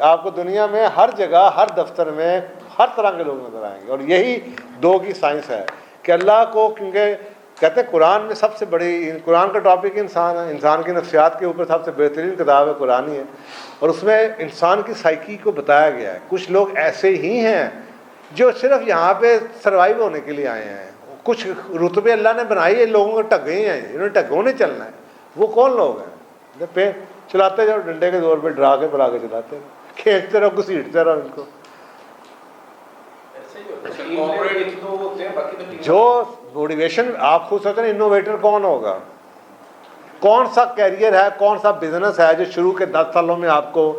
آپ کو دنیا میں ہر جگہ ہر دفتر میں ہر طرح کے لوگ نظر آئیں گے. اور یہی دو کی سائنس ہے کہ اللہ کو, کیونکہ کہتے ہیں قرآن میں سب سے بڑی, قرآن کا ٹاپک انسان ہے, انسان کی نفسیات کے اوپر سب سے بہترین کتاب ہے قرآن ہی ہے, اور اس میں انسان کی سائیکی کو بتایا گیا ہے. کچھ لوگ ایسے ہی ہیں جو صرف یہاں پہ سروائیو ہونے کے لیے آئے ہیں, کچھ رتبے اللہ نے بنائی ہے, لوگوں کو ٹگے ہی ہیں, انہوں نے ٹگوں نے چلنا ہے. وہ کون لوگ ہیں؟ پہ چلاتے جاؤ ڈنڈے کے زور پہ, ڈرا کے بلا کے چلاتے رہو, کھینچتے رہو, گھسیٹتے رہو ان کو. جو موٹیویشن آپ خود سوچیں, انوویٹر کون ہوگا, کون سا کیریئر ہے, کون سا بزنس ہے جو شروع کے 10 سالوں میں آپ کو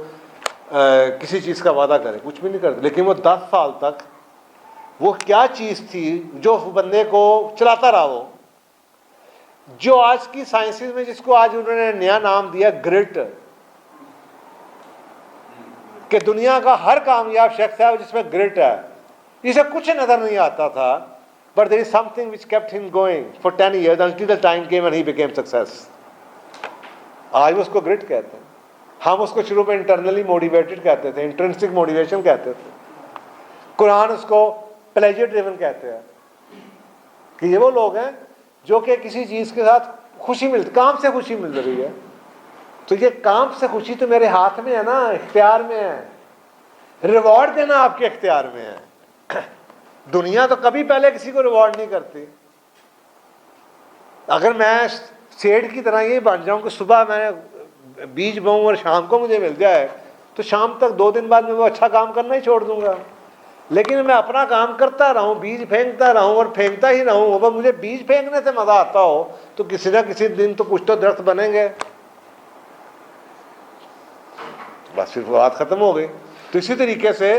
کسی چیز کا وعدہ کرے؟ کچھ بھی نہیں کرتے. لیکن وہ 10 سال تک وہ کیا چیز تھی جو بندے کو چلاتا رہا. وہ جو آج کی سائنسز میں جس کو آج انہوں نے نیا نام دیا گرٹ, کہ دنیا کا ہر کامیاب شخص ہے جس میں گرٹ ہے. اسے کچھ نظر نہیں آتا تھا, but there is something which kept him going for 10 years until the time came and he became success. آج اس کو گرٹ کہتے ہیں. ہم اس کو شروع میں انٹرنلی موٹیویٹڈ کہتے تھے, انٹرنسک موٹیویشن کہتے تھے. قرآن اس کو پلیجر ڈریون کہتے ہیں, کہ یہ وہ لوگ ہیں جو کہ کسی چیز کے ساتھ خوشی ملتی, کام سے خوشی مل رہی ہے. تو یہ کام سے خوشی تو میرے ہاتھ میں ہے نا, اختیار میں ہے. ریوارڈ دینا آپ کے اختیار میں ہے. دنیا تو کبھی پہلے کسی کو ریوارڈ نہیں کرتی. اگر میں سیٹ کی طرح یہ بن جاؤں کہ صبح میں بیج بوؤں اور شام کو مجھے مل جائے, تو شام تک 2 دن بعد میں وہ اچھا کام کرنا ہی چھوڑ دوں گا. لیکن میں اپنا کام کرتا رہوں, بیج پھینکتا رہوں اور پھینکتا ہی رہوں. اگر مجھے بیج پھینکنے سے مزہ آتا ہو تو کسی نہ کسی دن تو کچھ تو درخت بنیں گے. بس پھر بات ختم ہو گئی. تو اسی طریقے سے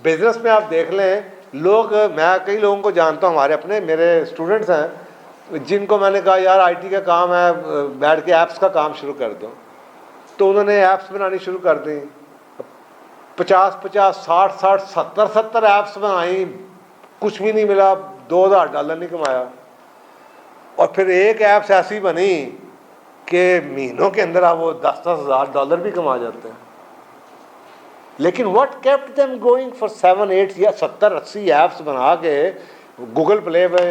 بزنس میں آپ دیکھ لیں, لوگ, میں کئی لوگوں کو جانتا ہوں, ہمارے اپنے میرے اسٹوڈنٹس ہیں جن کو میں نے کہا یار آئی ٹی کا کام ہے, بیٹھ کے ایپس کا کام شروع کر دو. تو انہوں نے ایپس بنانی شروع کر دیں, 50 60 70 ایپس بنائیں, کچھ بھی نہیں ملا, $2000 نہیں کمایا. اور پھر ایک ایپس ایسی بنی کہ مہینوں کے اندر آپ وہ $10,000 بھی کما جاتے ہیں. لیکن what kept them going for 7-8 یا 70-80 ایپس بنا کے گوگل پلے پہ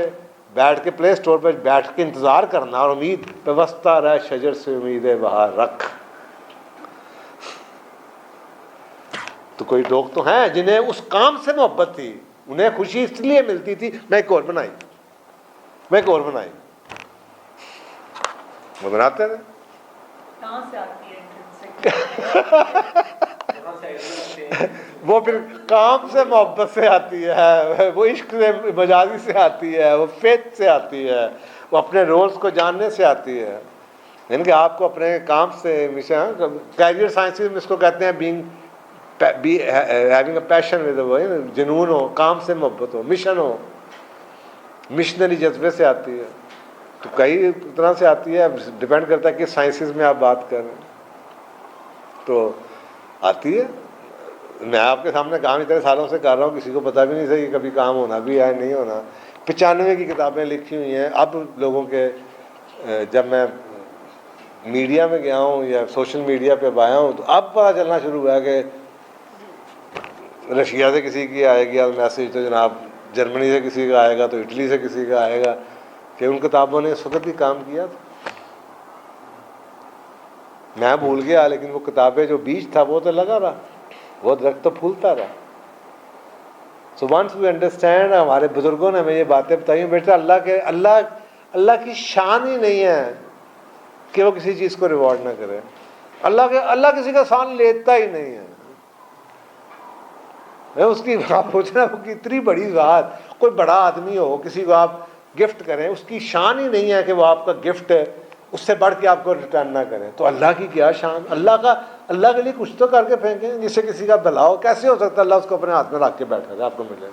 بیٹھ کے, پلے اسٹور پہ بیٹھ کے انتظار کرنا, اور امید پیوستہ رہ شجر سے امید بہار رکھ. تو کوئی لوگ تو ہیں جنہیں اس کام سے محبت تھی, انہیں خوشی اس لیے ملتی تھی, میں ایک اور بنائی, میں ایک اور بنائی, وہ بناتے رہے. کہاں سے آتی ہے وہ پھر کام سے محبت سے آتی ہے, وہ عشق سے مجازی سے آتی ہے, وہ فیتھ سے آتی ہے, وہ اپنے رولز کو جاننے سے آتی ہے. یعنی کہ آپ کو اپنے کام سے ہمیشہ, کیریئر سائنسز میں اس کو کہتے ہیں having a passion with the, جنون ہو, کام سے محبت ہو, مشن ہو, مشنری جذبے سے آتی ہے. تو کئی طرح سے آتی ہے, ڈپینڈ کرتا ہے کہ سائنسز میں آپ بات کر رہے ہیں. تو آتی ہے. میں آپ کے سامنے کام اتنے سالوں سے کر رہا ہوں, کسی کو پتہ بھی نہیں تھا کہ کبھی کام ہونا بھی ہے نہیں ہونا. 95 کی کتابیں لکھی ہوئی ہیں. اب لوگوں کے, جب میں میڈیا میں گیا ہوں یا سوشل میڈیا پہ آیا ہوں, تو اب پتہ چلنا شروع ہوا کہ رشیا سے کسی کی آئے گی میسیج, تو جناب جرمنی سے کسی کا آئے گا, تو اٹلی سے کسی کا آئے گا, کہ ان کتابوں نے اس وقت بھی کام کیا تھا. میں بھول گیا, لیکن وہ کتابیں جو بیج تھا وہ تو لگا رہا, وہ درخت تو پھولتا رہا. سو ونس وی انڈرسٹینڈ, ہمارے بزرگوں نے ہمیں یہ باتیں بتائی, بیٹا اللہ کی شان ہی نہیں ہے کہ وہ کسی چیز کو ریوارڈ نہ کرے. اللہ کسی کا شان لیتا ہی نہیں ہے. میں اس کی بات پوچھنا, وہ اتنی بڑی ذات, کوئی بڑا آدمی ہو, کسی کو آپ گفٹ کریں, اس کی شان ہی نہیں ہے کہ وہ آپ کا گفٹ ہے اس سے بڑھ کے آپ کو ریٹرن نہ کریں. تو اللہ کی کیا شان, اللہ کے لیے کچھ تو کر کے پھینکیں, جس سے کسی کا بھلا ہو. کیسے ہو سکتا ہے اللہ اس کو اپنے ہاتھ میں رکھ کے بیٹھا تھا آپ کو ملے.